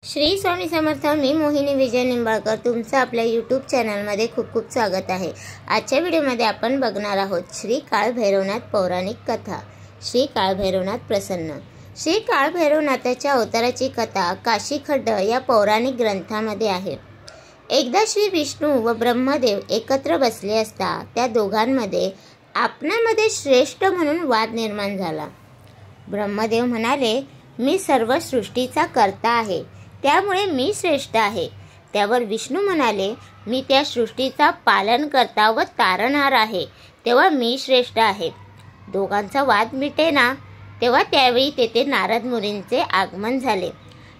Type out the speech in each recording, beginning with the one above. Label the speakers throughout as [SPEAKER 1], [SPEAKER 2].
[SPEAKER 1] श्री स्वामी समर्थ. मी मोहिनी विजय निंबाळकर तुमचं आपल्या यूट्यूब चॅनलमध्ये खूप खूप स्वागत आहे. आजच्या व्हिडिओमध्ये आपण बघणार आहोत श्री काळभैरवनाथ पौराणिक कथा. श्री काळभैरवनाथ प्रसन्न. श्री काळभैरवनाथाच्या अवताराची कथा काशीखड्ड या पौराणिक ग्रंथामध्ये आहे. एकदा श्री विष्णू व ब्रह्मदेव एकत्र बसले असता त्या दोघांमध्ये आपणामध्ये श्रेष्ठ म्हणून वाद निर्माण झाला. ब्रह्मदेव म्हणाले, मी सर्व सृष्टीचा कर्ता आहे, त्यामुळे मी श्रेष्ठ आहे. त्यावर विष्णू म्हणाले, मी त्या सृष्टीचा पालनकर्ता व तारणहार आहे, तेव्हा मी श्रेष्ठ आहे. दोघांचा वाद मिटेना तेव्हा त्यावेळी तेथे नारद मुनींचे आगमन झाले.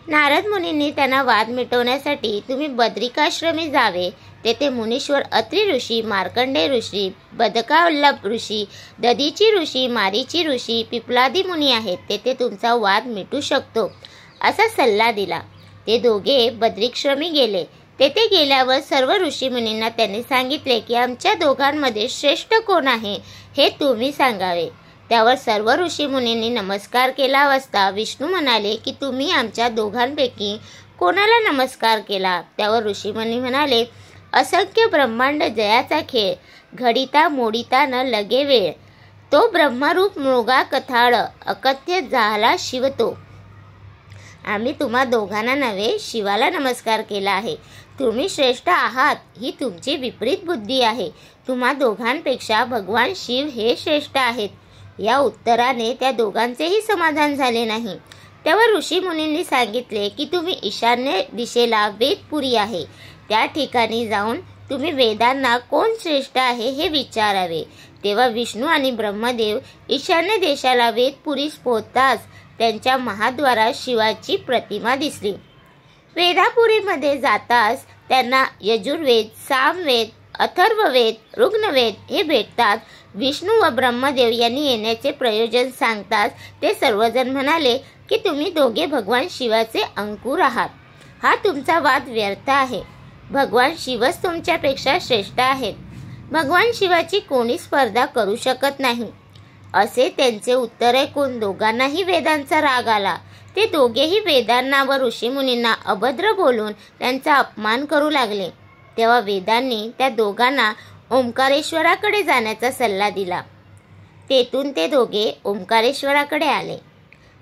[SPEAKER 1] नारद मुनींनी त्यांना वाद मिटवण्यासाठी तुम्ही बद्रिकाश्रमी जावे. तेथे मुनीश्वर अत्रि ऋषी, मार्कंडेय ऋषी, बदकावल्लभ ऋषी, दधीची ऋषी, मारीची ऋषी, पिपलादी मुनी आहेत. तेथे तुमचा वाद मिटू शकतो असा सल्ला दिला. ते दोघे बद्रिकाश्रमी गेले. तेथे गेल्यावर सर्व ऋषीमुनींना त्यांनी सांगितले की आमच्या दोघांमध्ये श्रेष्ठ कोण आहे हे तुम्ही सांगावे. त्यावर सर्व ऋषीमुनींनी नमस्कार केला असता विष्णू म्हणाले की तुम्ही आमच्या दोघांपैकी कोणाला नमस्कार केला. त्यावर ऋषीमुनी म्हणाले, असंख्य ब्रह्मांड जयाचा खेळ, घडिता मोडिता न लगे वेळ, तो ब्रह्मरूप मृगा कथाळ, अकथ्य झाला शिव तो. आम्ही तुम्हा दोघांना नव्हे, शिवाला नमस्कार केला आहे. तुम्ही श्रेष्ठ आहात ही तुमची विपरीत बुद्धी आहे. तुम्हा दोघांपेक्षा भगवान शिव हे श्रेष्ठ आहेत. या उत्तराने त्या दोघांचेही समाधान झाले नाही. तेव्हा ऋषी मुनींनी सांगितले की तुम्ही ईशान्य दिशेला वेदपुरी आहे, त्या ठिकाणी जाऊन तुम्ही वेदांना कोण श्रेष्ठ आहे हे विचारावे. तेव्हा विष्णू आणि ब्रह्मदेव ईशान्य देशाला वेदपुरीस पोहोचताच त्यांच्या महाद्वारात शिवाची प्रतिमा दिसली. वेदापुरीमध्ये जाताच त्यांना यजुर्वेद, सामवेद, अथर्ववेद, ऋग्वेद हे भेटतात. विष्णू व ब्रह्मदेव यांनी येण्याचे प्रयोजन सांगताच ते सर्वजण म्हणाले की तुम्ही दोघे भगवान शिवाचे अंकुर आहात. हा तुमचा वाद व्यर्थ आहे. भगवान शिवच तुमच्यापेक्षा श्रेष्ठ आहेत. भगवान शिवाची कोणी स्पर्धा करू शकत नाही. असे त्यांचे उत्तर ऐकून दोघांनाही वेदांचा राग आला. ते दोघेही वेदांना व ऋषीमुनींना अभद्र बोलून त्यांचा अपमान करू लागले. तेव्हा वेदांनी त्या दोघांना ओंकारेश्वराकडे जाण्याचा सल्ला दिला. तेथून ते दोघे ओंकारेश्वराकडे आले.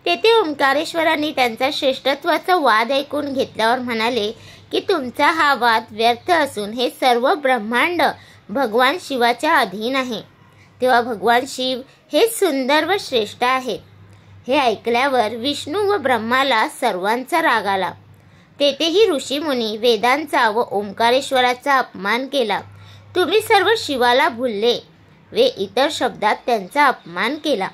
[SPEAKER 1] तेथे ओंकारेश्वरांनी त्यांचा श्रेष्ठत्वाचा वाद ऐकून घेतल्यावर म्हणाले की तुमचा हा वाद व्यर्थ असून हे सर्व ब्रह्मांड भगवान शिवाच्या अधीन आहे. तेव्हा भगवान शिव हे सुंदर व श्रेष्ठ आहेत. हे ऐकल्यावर विष्णू व ब्रह्माला सर्वांचा राग आला. तेथेही ऋषीमुनी वेदांचा व ओंकारेश्वराचा अपमान केला. तुम्ही सर्व शिवाला भुलले व इतर शब्दात त्यांचा अपमान केला.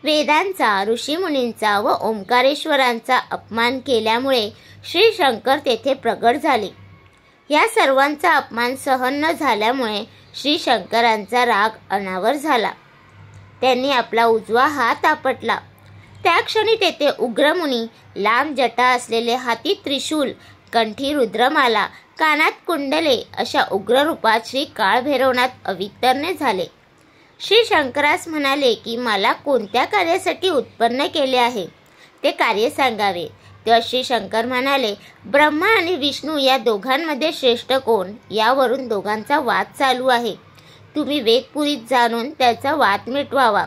[SPEAKER 1] वेदांचा, ऋषीमुनींचा व ओंकारेश्वरांचा अपमान केल्यामुळे श्री शंकर तेथे प्रगट झाले. या सर्वांचा अपमान सहन न झाल्यामुळे श्री शंकरांचा राग अनावर झाला. त्यांनी आपला उजवा हात आपटला. त्या क्षणी तेथे उग्रमुनी, लांब जटा असलेले हाती त्रिशूल, कंठी रुद्रमाला, कानात कुंडले अशा उग्र रूपात श्री काळभैरवनाथ अवतीर्ण झाले. श्री शंकरास म्हणाले की मला कोणत्या कार्यासाठी उत्पन्न केले आहे ते कार्य सांगावे. तेव्हा श्री शंकर म्हणाले, ब्रह्मा आणि विष्णू या दोघांमध्ये श्रेष्ठ कोण यावरून दोघांचा वाद चालू आहे. तुम्ही वेदपुरीत जाणून त्याचा वाद मिटवावा.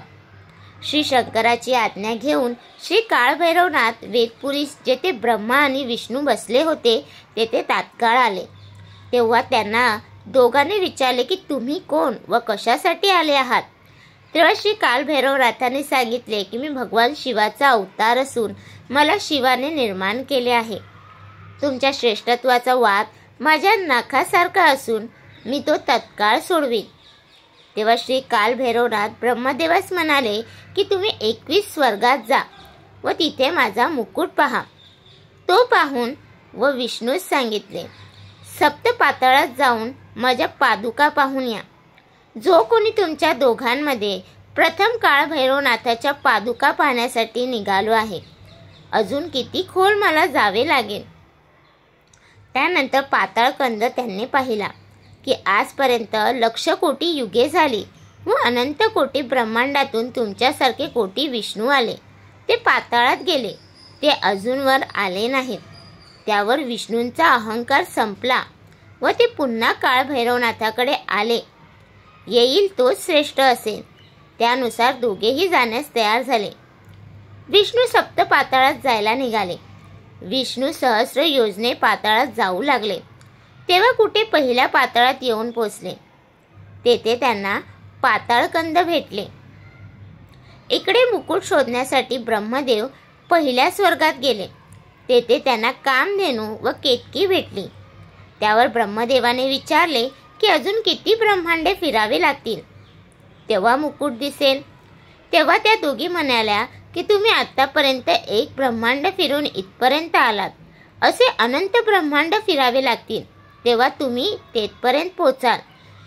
[SPEAKER 1] श्री शंकराची आज्ञा घेऊन श्री काळभैरवनाथ वेदपुरीस जेथे ब्रह्मा आणि विष्णू बसले होते तेथे तात्काळ आले. तेव्हा त्यांना दोघांनी विचारले की तुम्ही कोण व कशासाठी आले आहात. तेव्हा श्री काळभैरवनाथाने सांगितले की मी भगवान शिवाचा अवतार असून मला शिवाने निर्माण केले आहे. तुमच्या श्रेष्ठत्वाचा वाद माझ्या नाकासारखा असून मी तो तत्काळ सोडवीन. तेव्हा श्री काळभैरवनाथ ब्रह्मदेवास म्हणाले की तुम्ही 21 स्वर्गात जा व तिथे माझा मुकुट पहा. तो पाहून व विष्णूस सांगितले, सप्त पाताळात जाऊन माझ्या पादुका पाहून या. जो कोणी तुमच्या दोघांमध्ये प्रथम काळभैरवनाथाच्या पादुका पाहण्यासाठी निघालो आहे. अजून किती खोल मला जावे लागेल. त्यानंतर पाताळकंद त्यांनी पाहिला की आजपर्यंत लक्ष कोटी युगे झाली व अनंत कोटी ब्रह्मांडातून तुमच्यासारखे कोटी विष्णू आले. ते पाताळात गेले. ते अजूनवर आले नाहीत. त्यावर विष्णूंचा अहंकार संपला व ते पुन्हा काळभैरवनाथाकडे आले. येईल तोच श्रेष्ठ असेल. त्यानुसार दोघेही जाण्यास तयार झाले. विष्णू सप्त पाताळात जायला निघाले. विष्णू सहस्र योजने पाताळात जाऊ लागले. तेव्हा कुठे पहिल्या पाताळात येऊन पोचले. तेथे त्यांना पाताळकंद भेटले. इकडे मुकुट शोधण्यासाठी ब्रह्मदेव पहिल्या स्वर्गात गेले. तेथे त्यांना कामधेनू व केतकी भेटली. त्यावर ब्रह्मदेवाने विचारले की अजून किती ब्रह्मांडे फिरावे लागतील तेव्हा मुकुट दिसेल. तेव्हा त्या दोघी म्हणाल्या की तुम्ही आतापर्यंत एक ब्रह्मांड फिरून इथपर्यंत आलात. असे अनंत ब्रह्मांड फिरावे लागतील तेव्हा तुम्ही तेथपर्यंत पोचाल.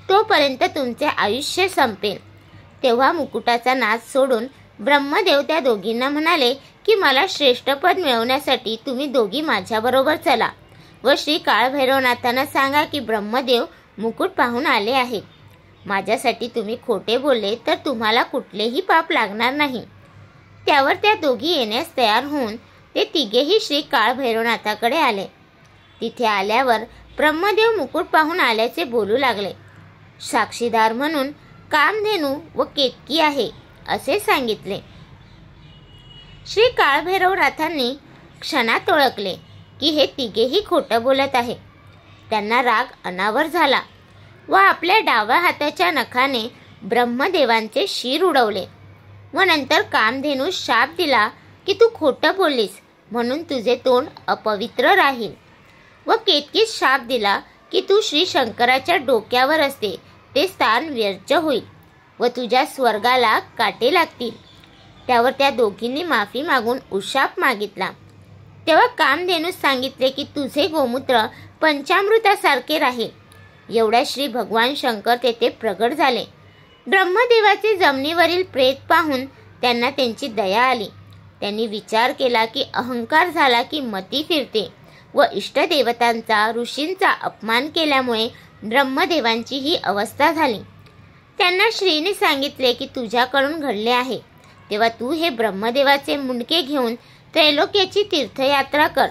[SPEAKER 1] तोपर्यंत तुमचे आयुष्य संपेल. तेव्हा मुकुटाचा नाद सोडून ब्रह्मदेव त्या दोघींना म्हणाले की मला श्रेष्ठ पद मिळवण्यासाठी तुम्ही दोघी माझ्याबरोबर चला व श्री काळभैरवनाथांना सांगा की ब्रह्मदेव मुकुट पाहून आले आहेत. माझ्यासाठी तुम्ही खोटे बोलले तर तुम्हाला कुठलेही पाप लागणार नाही. त्यावर त्या दोघी येण्यास तयार होऊन ते तिघेही श्री काळभैरवनाथाकडे आले. तिथे आल्यावर ब्रह्मदेव मुकुट पाहून आल्याचे बोलू लागले. साक्षीदार म्हणून कामधेनू व केतकी आहे असे सांगितले. श्री काळभैरवनाथांनी क्षणात ओळखले की हे तिघेही खोटं बोलत आहे. त्यांना राग अनावर झाला व आपल्या डाव्या हाताच्या नखाने ब्रह्मदेवांचे शिर उडवले व नंतर कामधेनूस शाप दिला की तू खोटं बोललीस म्हणून तुझे तोंड अपवित्र राहील व केतकीस शाप दिला की तू श्री शंकराच्या डोक्यावर असते ते स्थान व्यर्थ होईल व तुझ्या स्वर्गाला काटे लागतील. त्यावर त्या दोघींनी माफी मागून उशाप मागितला. तेव्हा कामधेनूस सांगितले की तुझे गोमूत्र पंचामृतासारखे राहील. एवढ्या श्री भगवान शंकर तेथे प्रगट झाले. ब्रह्मदेवाचे जमिनीवरील प्रेत पाहून त्यांना त्यांची दया आली. त्यांनी विचार केला की अहंकार झाला की मती फिरते व इष्टदेवतांचा ऋषींचा अपमान केल्यामुळे ब्रह्मदेवांची ही अवस्था झाली. त्यांना श्रीने सांगितले की तुझ्याकडून घडले आहे तेव्हा तू हे ब्रह्मदेवाचे मुंडके घेऊन त्रैलोक्याची तीर्थयात्रा कर.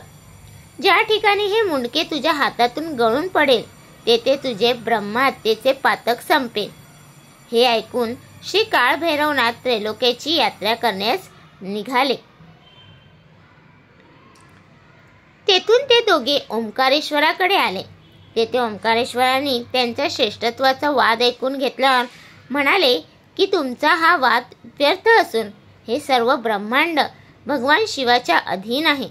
[SPEAKER 1] ज्या ठिकाणी हे मुंडके तुझ्या हातातून गळून पडेल तेथे तुझे ब्रह्महत्येचे पातक संपेल. हे ऐकून श्री काळभैरवनाथ त्रैलोक्याची यात्रा करण्यास निघाले. तेथून ते दोघे ओंकारेश्वराकडे आले. तेथे ओंकारेश्वरांनी त्यांच्या श्रेष्ठत्वाचा वाद ऐकून घेतल्यावर म्हणाले की तुमचा हा वाद व्यर्थ असून हे सर्व ब्रह्मांड भगवान शिवाच्या अधीन आहे.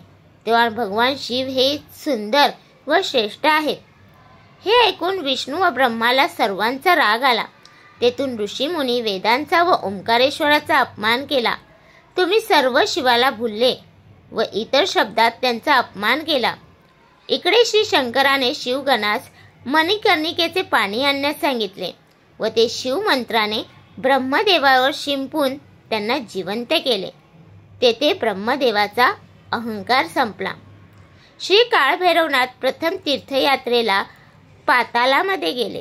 [SPEAKER 1] तेव्हा भगवान शिव हे सुंदर व श्रेष्ठ आहेत. हे ऐकून विष्णू व ब्रह्माला सर्वांचा राग आला. तेथून ऋषीमुनी वेदांचा व ओंकारेश्वराचा अपमान केला. तुम्ही सर्व शिवाला भुलले व इतर शब्दात त्यांचा अपमान केला. इकडे श्री शंकराने शिवगणास मणिकर्णिकेचे पाणी आणण्यास सांगितले व ते शिवमंत्राने ब्रह्मदेवावर शिंपून त्यांना जिवंत केले. तेथे ब्रह्मदेवाचा अहंकार संपला. श्री काळभैरवनाथ प्रथम तीर्थयात्रेला पातालामध्ये गेले.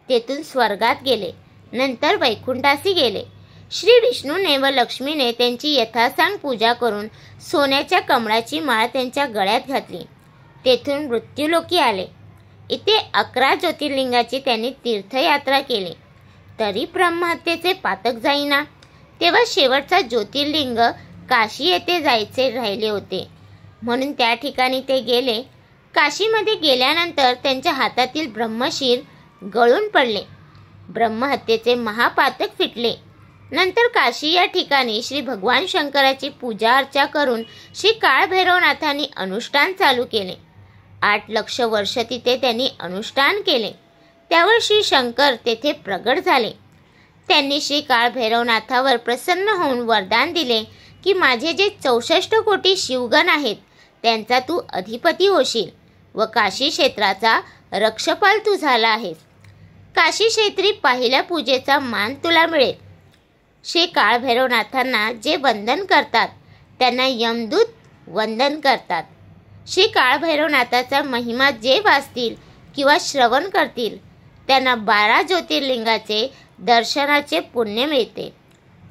[SPEAKER 1] तेथून स्वर्गात गेले. नंतर वैकुंठासी गेले. श्री विष्णूने व लक्ष्मीने त्यांची यथासांग पूजा करून सोन्याच्या कमळाची माळ त्यांच्या गळ्यात घातली. तेथून मृत्यूलोकी आले. इथे 11 ज्योतिर्लिंगाची त्यांनी तीर्थयात्रा केली तरी ब्रह्महत्येचे पातक जाईना. तेव्हा शेवटचा ज्योतिर्लिंग काशी येथे जायचे राहिले होते म्हणून त्या ठिकाणी ते गेले. काशीमध्ये गेल्यानंतर त्यांच्या हातातील ब्रह्मशीर गळून पडले. ब्रह्महत्येचे महापातक फिटले. नंतर काशी या ठिकाणी श्री भगवान शंकराची पूजा अर्चा करून श्री काळभैरवनाथांनी अनुष्ठान चालू केले. 8 लक्ष वर्ष तिथे त्यांनी अनुष्ठान केले. त्यावर श्री शंकर तेथे प्रगट झाले. त्यांनी श्री काळभैरवनाथावर प्रसन्न होऊन वरदान दिले की माझे जे 64 कोटी शिवगण आहेत त्यांचा तू अधिपती होशील व काशी क्षेत्राचा रक्षपाल तू झाला आहेस. काशी क्षेत्री पहिल्या पूजेचा मान तुला मिळेल. श्री काळभैरवनाथांना जे वंदन करतात त्यांना यमदूत वंदन करतात. श्री काळभैरवनाथाचा महिमा जे वाचतील किंवा श्रवण करतील त्यांना 12 ज्योतिर्लिंगाचे दर्शनाचे पुण्य मिळते.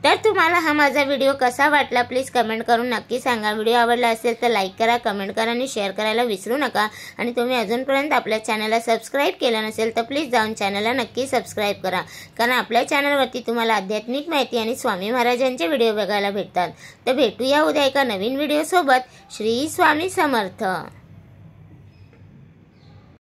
[SPEAKER 1] तर तुम्हाला हा माझा व्हिडिओ कसा वाटला प्लीज कमेंट करून नक्की सांगा। व्हिडिओ आवडला असेल तर लाईक करा, कमेंट करा आणि शेअर करायला विसरू नका। आणि तुम्ही अजूनपर्यंत आपल्या चॅनलला सबस्क्राईब केलं नसेल तर प्लीज जाऊन चॅनलला नक्की सबस्क्राईब करा, कारण आपल्या चॅनलवरती तुम्हाला आध्यात्मिक माहिती आणि स्वामी महाराजांचे व्हिडिओ बघायला भेटतात। तर भेटूया उद्या एका नवीन व्हिडिओ सोबत। श्री स्वामी समर्थ।